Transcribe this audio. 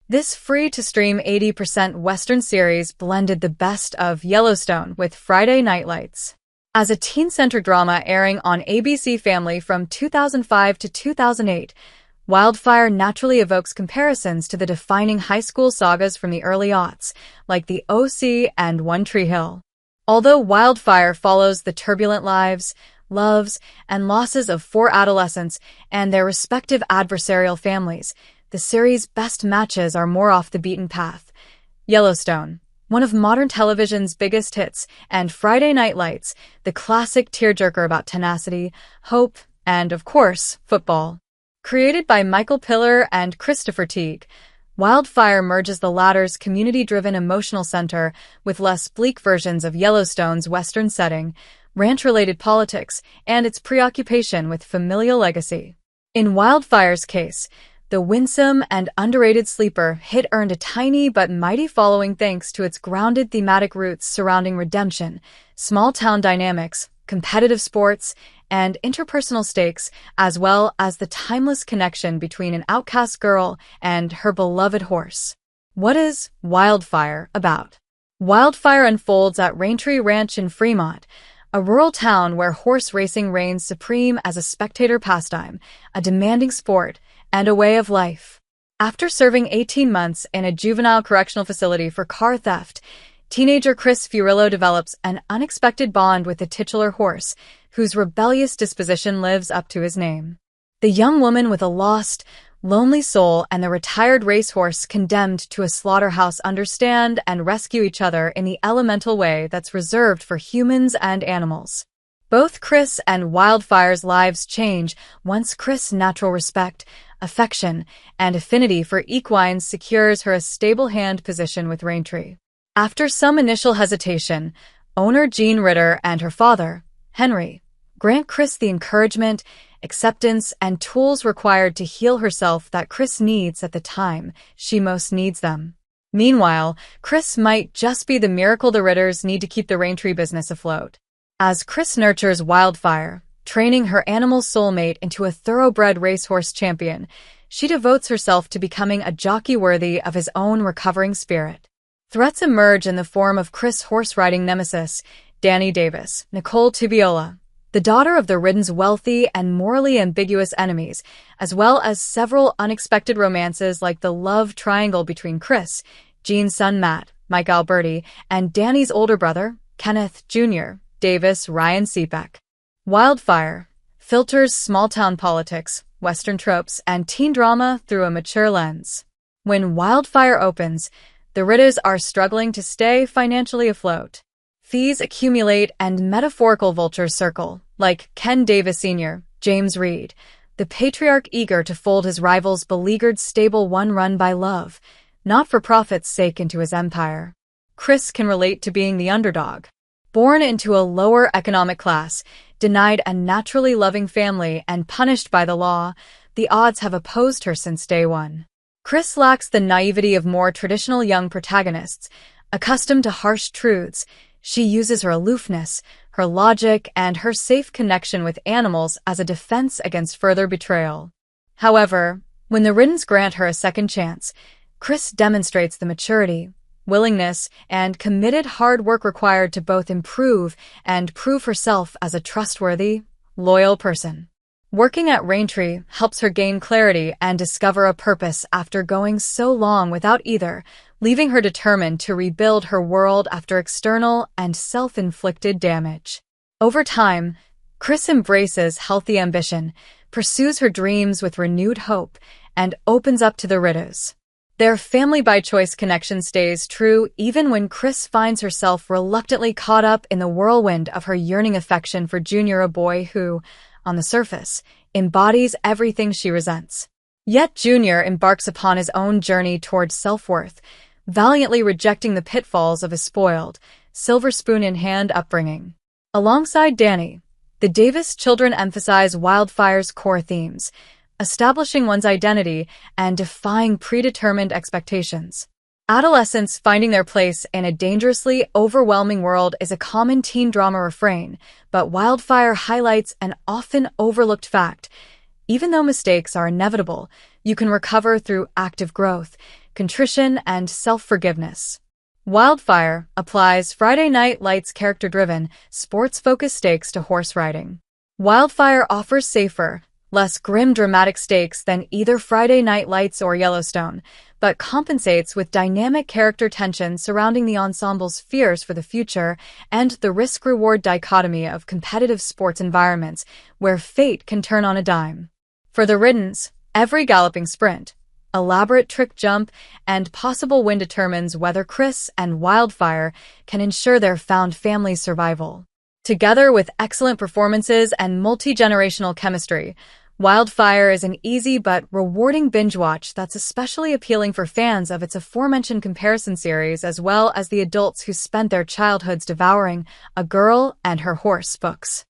This free-to-stream 80% Western series blended the best of Yellowstone with Friday Night Lights. As a teen-centered drama airing on ABC Family from 2005 to 2008, Wildfire naturally evokes comparisons to the defining high school sagas from the early aughts, like The OC and One Tree Hill. Although Wildfire follows the turbulent lives, loves, and losses of four adolescents and their respective adversarial families, the series' best matches are more off the beaten path. Yellowstone, one of modern television's biggest hits, and Friday Night Lights, the classic tearjerker about tenacity, hope, and, of course, football. Created by Michael Piller and Christopher Teague, Wildfire merges the latter's community-driven emotional center with less bleak versions of Yellowstone's Western setting, ranch-related politics, and its preoccupation with familial legacy. In Wildfire's case, the winsome and underrated sleeper hit earned a tiny but mighty following thanks to its grounded thematic roots surrounding redemption, small-town dynamics, competitive sports, and interpersonal stakes, as well as the timeless connection between an outcast girl and her beloved horse. What is Wildfire about? Wildfire unfolds at Raintree Ranch in Fremont, a rural town where horse racing reigns supreme as a spectator pastime, a demanding sport, and a way of life. After serving 18 months in a juvenile correctional facility for car theft, teenager Kris Furillo develops an unexpected bond with the titular horse, whose rebellious disposition lives up to his name. The young woman with a lost, lonely soul and the retired racehorse condemned to a slaughterhouse understand and rescue each other in the elemental way that's reserved for humans and animals. Both Kris and Wildfire's lives change once Kris' natural respect, affection, and affinity for equines secures her a stable hand position with Raintree. After some initial hesitation, owner Jean Ritter and her father, Henry, grant Kris the encouragement, acceptance, and tools required to heal herself that Kris needs at the time she most needs them. Meanwhile, Kris might just be the miracle the Ritters need to keep the Raintree business afloat. As Kris nurtures Wildfire, training her animal soulmate into a thoroughbred racehorse champion, she devotes herself to becoming a jockey worthy of his own recovering spirit. Threats emerge in the form of Kris' horse-riding nemesis, Dani Davis, Nicole Tibiola, the daughter of the ridden's wealthy and morally ambiguous enemies, as well as several unexpected romances like the love triangle between Kris, Jean's son Matt, Mike Alberti, and Dani's older brother, Kenneth Jr., Davis Ryan Seebeck. Wildfire filters small-town politics, Western tropes, and teen drama through a mature lens. When Wildfire opens, the Ritters are struggling to stay financially afloat. Fees accumulate and metaphorical vultures circle, like Ken Davis Sr., James Reed, the patriarch eager to fold his rival's beleaguered stable one run by love, not for profit's sake, into his empire. Kris can relate to being the underdog. Born into a lower economic class, denied a naturally loving family, and punished by the law, the odds have opposed her since day one. Kris lacks the naivety of more traditional young protagonists. Accustomed to harsh truths, she uses her aloofness, her logic, and her safe connection with animals as a defense against further betrayal. However, when the Ritters grant her a second chance, Kris demonstrates the maturity, willingness, and committed hard work required to both improve and prove herself as a trustworthy, loyal person. Working at Raintree helps her gain clarity and discover a purpose after going so long without either, leaving her determined to rebuild her world after external and self-inflicted damage. Over time, Kris embraces healthy ambition, pursues her dreams with renewed hope, and opens up to the Ritters. Their family-by-choice connection stays true even when Kris finds herself reluctantly caught up in the whirlwind of her yearning affection for Junior, a boy who, on the surface, embodies everything she resents. Yet Junior embarks upon his own journey towards self-worth, valiantly rejecting the pitfalls of a spoiled, silver spoon-in-hand upbringing. Alongside Dani, the Davis children emphasize Wildfire's core themes, establishing one's identity and defying predetermined expectations. Adolescents finding their place in a dangerously overwhelming world is a common teen drama refrain, but Wildfire highlights an often overlooked fact. Even though mistakes are inevitable, you can recover through active growth, contrition, and self-forgiveness. Wildfire applies Friday Night Lights character-driven, sports-focused stakes to horse riding. Wildfire offers safer, less grim dramatic stakes than either Friday Night Lights or Yellowstone, but compensates with dynamic character tension surrounding the ensemble's fears for the future and the risk-reward dichotomy of competitive sports environments where fate can turn on a dime. For the Ritters, every galloping sprint, elaborate trick jump, and possible win determines whether Kris and Wildfire can ensure their found family's survival. Together with excellent performances and multi-generational chemistry, Wildfire is an easy but rewarding binge watch that's especially appealing for fans of its aforementioned comparison series as well as the adults who spent their childhoods devouring A Girl and Her Horse books.